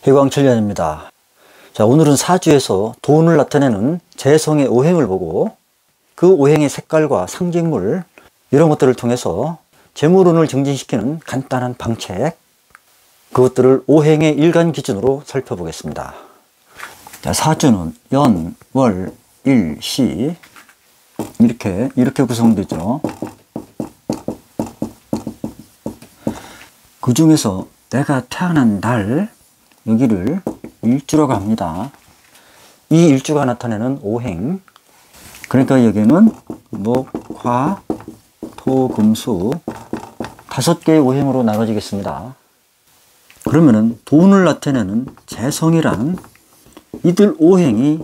해광천년입니다. 자, 오늘은 사주에서 돈을 나타내는 재성의 오행을 보고 그 오행의 색깔과 상징물 이런 것들을 통해서 재물운을 증진시키는 간단한 방책, 그것들을 오행의 일간 기준으로 살펴보겠습니다. 자, 사주는 연, 월, 일, 시 이렇게 구성되죠. 그 중에서 내가 태어난 달 여기를 일주라고 합니다. 이 일주가 나타내는 오행, 그러니까 여기는 목, 화, 토, 금, 수 5개의 오행으로 나눠지겠습니다. 그러면은 돈을 나타내는 재성이란 이들 오행이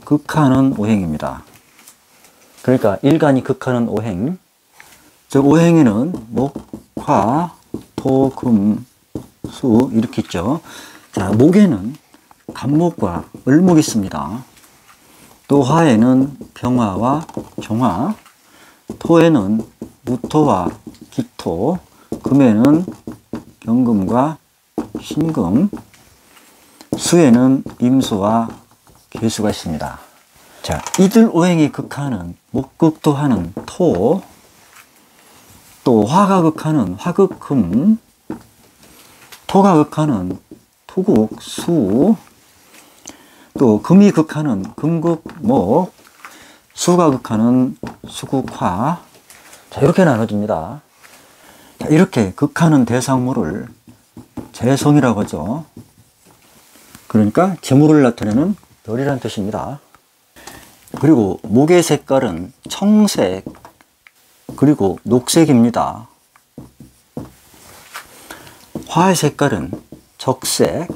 극하는 오행입니다. 그러니까 일간이 극하는 오행, 즉 오행에는 목, 화, 토, 금, 수 이렇게 있죠. 자, 목에는 간목과 을목이 있습니다. 또 화에는 병화와 정화, 토에는 무토와 기토, 금에는 경금과 신금, 수에는 임수와 계수가 있습니다. 자, 이들 오행이 극하는 목극토하는 토, 또 화가 극하는 화극금, 토가 극하는 토극 수, 또 금이 극하는 금극목, 수가 극하는 수극화. 자, 이렇게 나눠집니다. 자, 이렇게 극하는 대상물을 재성이라고 하죠. 그러니까 재물을 나타내는 별이라는 뜻입니다. 그리고 목의 색깔은 청색 그리고 녹색입니다. 화의 색깔은 적색,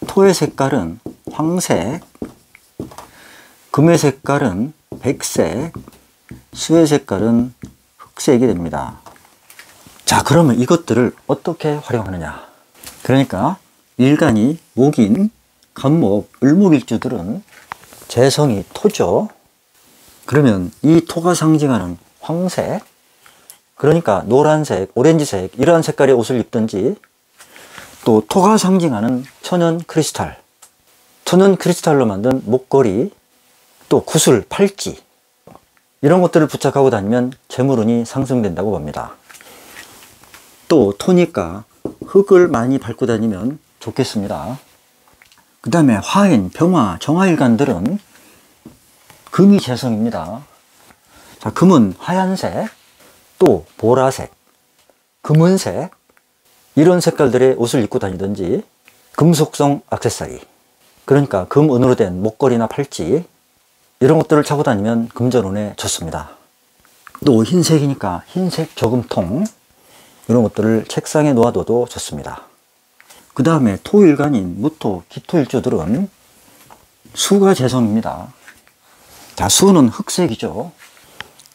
토의 색깔은 황색, 금의 색깔은 백색, 수의 색깔은 흑색이 됩니다. 자, 그러면 이것들을 어떻게 활용하느냐? 그러니까 일간이 목인 간목, 을목일주들은 재성이 토죠. 그러면 이 토가 상징하는 황색, 그러니까 노란색, 오렌지색 이러한 색깔의 옷을 입든지, 또 토가 상징하는 천연 크리스탈, 천연 크리스탈로 만든 목걸이, 또 구슬, 팔찌 이런 것들을 부착하고 다니면 재물운이 상승된다고 봅니다. 또 토니까 흙을 많이 밟고 다니면 좋겠습니다. 그 다음에 화인, 병화, 정화일간들은 금이 재성입니다. 자, 금은 하얀색, 또 보라색, 금은색 이런 색깔들의 옷을 입고 다니든지, 금속성 액세서리, 그러니까 금, 은으로 된 목걸이나 팔찌 이런 것들을 차고 다니면 금전운에 좋습니다. 또 흰색이니까 흰색 저금통 이런 것들을 책상에 놓아둬도 좋습니다. 그 다음에 토일간인 무토, 기토일주들은 수가 재성입니다. 자, 수는 흑색이죠.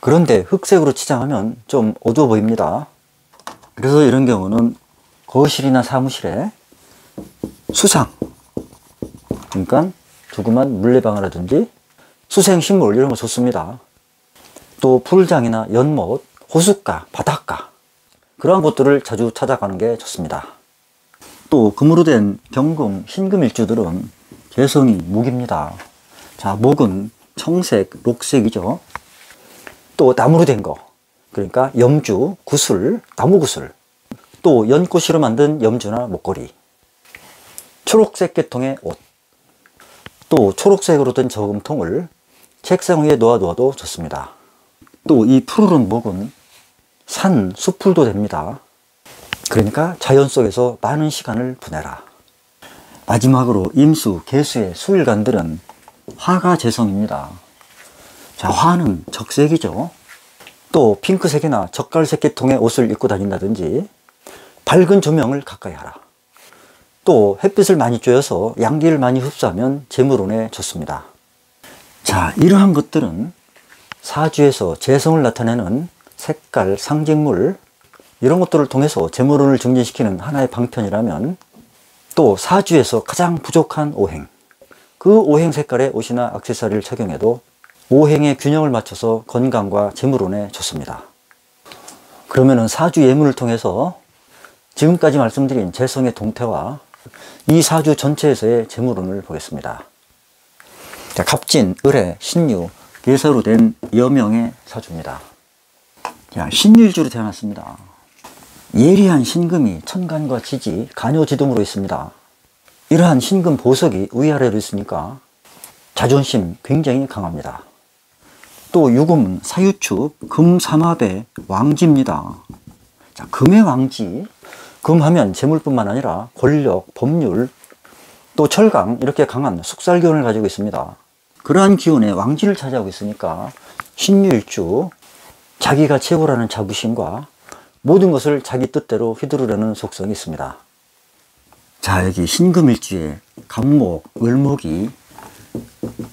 그런데 흑색으로 치장하면 좀 어두워 보입니다. 그래서 이런 경우는 거실이나 사무실에 수상, 그러니까 조그만 물레방아라든지 수생식물 이런 거 좋습니다. 또 풀장이나 연못, 호숫가, 바닷가 그러한 곳들을 자주 찾아가는 게 좋습니다. 또 금으로 된 경금, 신금일주들은 재성이 목입니다. 자, 목은 청색, 녹색이죠. 또 나무로 된 거, 그러니까 염주, 구슬, 나무구슬, 또 연꽃으로 만든 염주나 목걸이, 초록색 계통의 옷, 또 초록색으로 된 저금통을 책상 위에 놓아두어도 좋습니다. 또 이 푸르른 목은 산, 수풀도 됩니다. 그러니까 자연 속에서 많은 시간을 보내라. 마지막으로 임수, 계수의 수일간들은 화가 재성입니다. 자, 화는 적색이죠. 또 핑크색이나 젓갈색 계통의 옷을 입고 다닌다든지, 밝은 조명을 가까이 하라. 또 햇빛을 많이 쬐어서 양기를 많이 흡수하면 재물운에 좋습니다. 자, 이러한 것들은 사주에서 재성을 나타내는 색깔, 상징물 이런 것들을 통해서 재물운을 증진시키는 하나의 방편이라면, 또 사주에서 가장 부족한 오행, 그 오행 색깔의 옷이나 액세서리를 착용해도 오행의 균형을 맞춰서 건강과 재물운에 좋습니다. 그러면은 사주 예문을 통해서 지금까지 말씀드린 재성의 동태와 이 사주 전체에서의 재물운을 보겠습니다. 자, 갑진, 을해, 신유, 계사로 된 여명의 사주입니다. 자, 신유일주로 태어났습니다. 예리한 신금이 천간과 지지, 간요지동으로 있습니다. 이러한 신금 보석이 위아래로 있으니까 자존심 굉장히 강합니다. 또 유금, 사유축, 금삼합의 왕지입니다. 자, 금의 왕지, 금하면 재물뿐만 아니라 권력, 법률, 또 철강, 이렇게 강한 숙살기운을 가지고 있습니다. 그러한 기운의 왕지를 차지하고 있으니까 신유일주, 자기가 최고라는 자부심과 모든 것을 자기 뜻대로 휘두르려는 속성이 있습니다. 자, 여기 신금일주에 갑목, 을목이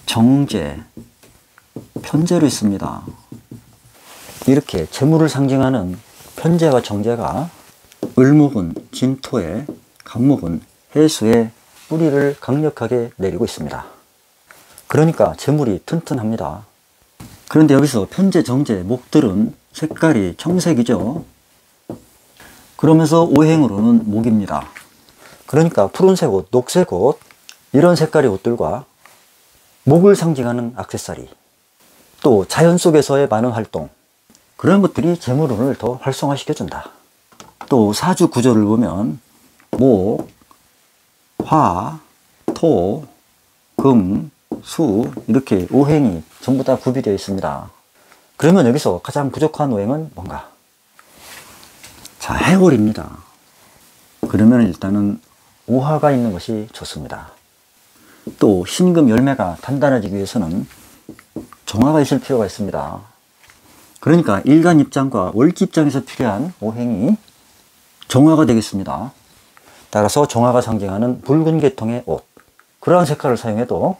정제, 편제로 있습니다. 이렇게 재물을 상징하는 편제와 정제가 을목은 진토에, 갑목은 해수에 뿌리를 강력하게 내리고 있습니다. 그러니까 재물이 튼튼합니다. 그런데 여기서 편제, 정제, 목들은 색깔이 청색이죠. 그러면서 오행으로는 목입니다. 그러니까 푸른색 옷, 녹색 옷, 이런 색깔의 옷들과 목을 상징하는 액세서리, 또 자연 속에서의 많은 활동, 그런 것들이 재물운을 더 활성화시켜준다. 또 사주 구조를 보면 목, 화, 토, 금, 수, 이렇게 오행이 전부 다 구비되어 있습니다. 그러면 여기서 가장 부족한 오행은 뭔가? 자, 해월입니다. 그러면 일단은 오화가 있는 것이 좋습니다. 또 신금 열매가 단단해지기 위해서는 정화가 있을 필요가 있습니다. 그러니까 일간 입장과 월지 입장에서 필요한 오행이 정화가 되겠습니다. 따라서 정화가 상징하는 붉은 계통의 옷, 그러한 색깔을 사용해도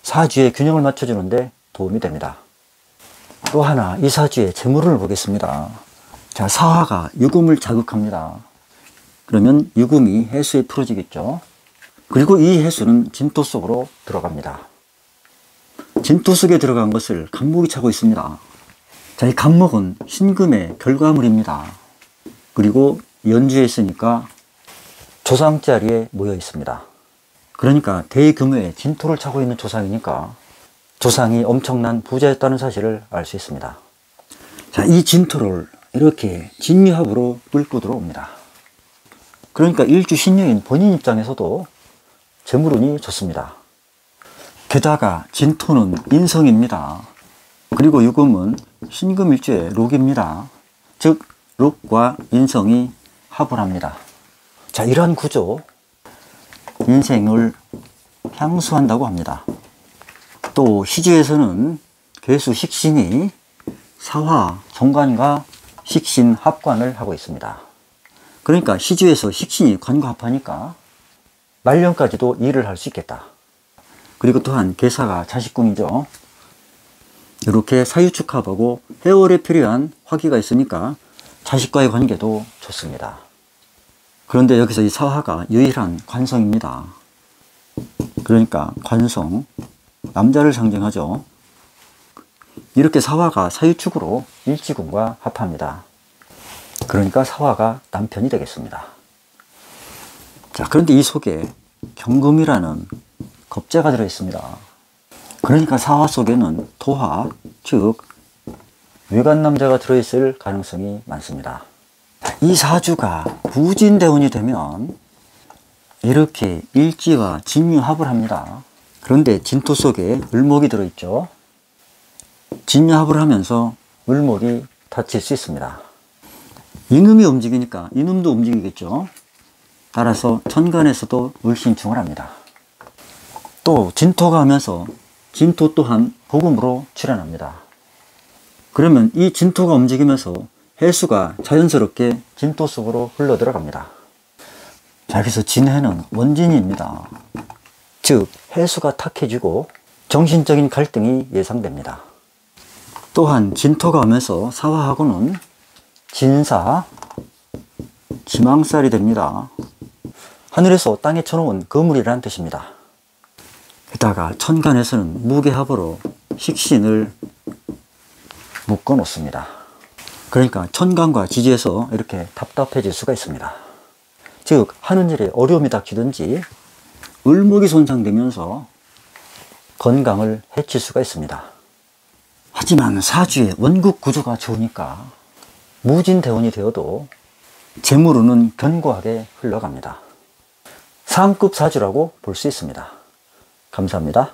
사주의 균형을 맞춰주는데 도움이 됩니다. 또 하나, 이 사주의 재물운을 보겠습니다. 자, 사화가 유금을 자극합니다. 그러면 유금이 해수에 풀어지겠죠. 그리고 이 해수는 진토 속으로 들어갑니다. 진토 속에 들어간 것을 갑목이 차고 있습니다. 자, 이 갑목은 신금의 결과물입니다. 그리고 연주에 있으니까 조상 자리에 모여 있습니다. 그러니까 대규모의 진토를 차고 있는 조상이니까 조상이 엄청난 부자였다는 사실을 알 수 있습니다. 자, 이 진토를 이렇게 진유합으로 끌고 들어옵니다. 그러니까 일주 신유인 본인 입장에서도 재물운이 좋습니다. 게다가 진토는 인성입니다. 그리고 유금은 신금일주의 록입니다. 즉 록과 인성이 합을 합니다. 자, 이러한 구조, 인생을 향수한다고 합니다. 또 시주에서는 괴수 식신이 사화, 정관과 식신 합관을 하고 있습니다. 그러니까 시주에서 식신이 관과 합하니까 말년까지도 일을 할 수 있겠다. 그리고 또한 계사가 자식궁이죠. 이렇게 사유축합하고 해월에 필요한 화기가 있으니까 자식과의 관계도 좋습니다. 그런데 여기서 이 사화가 유일한 관성입니다. 그러니까 관성, 남자를 상징하죠. 이렇게 사화가 사유축으로 일지궁과 합합니다. 그러니까 사화가 남편이 되겠습니다. 자, 그런데 이 속에 경금이라는 겁재가 들어있습니다. 그러니까 사화 속에는 토화, 즉 외간 남자가 들어있을 가능성이 많습니다. 이 사주가 부진대운이 되면 이렇게 일지와 진유합을 합니다. 그런데 진토 속에 을목이 들어있죠. 진유합을 하면서 을목이 다칠 수 있습니다. 이놈이 움직이니까 이놈도 움직이겠죠. 따라서 천간에서도 을신충을 합니다. 또 진토가 하면서 진토 또한 복음으로 출현합니다. 그러면 이 진토가 움직이면서 해수가 자연스럽게 진토 속으로 흘러 들어갑니다. 자, 그래서 진해는 원진입니다. 즉 해수가 탁해지고 정신적인 갈등이 예상됩니다. 또한 진토가 오면서 사화하고는 진사, 지망살이 됩니다. 하늘에서 땅에 쳐놓은 거물이라는 뜻입니다. 게다가 천간에서는 무게합으로 식신을 묶어 놓습니다. 그러니까 천간과 지지에서 이렇게 답답해질 수가 있습니다. 즉 하는 일에 어려움이 닥치든지 을목이 손상되면서 건강을 해칠 수가 있습니다. 하지만 사주의 원국 구조가 좋으니까 무진대원이 되어도 재물운은 견고하게 흘러갑니다. 상급 사주라고 볼 수 있습니다. 감사합니다.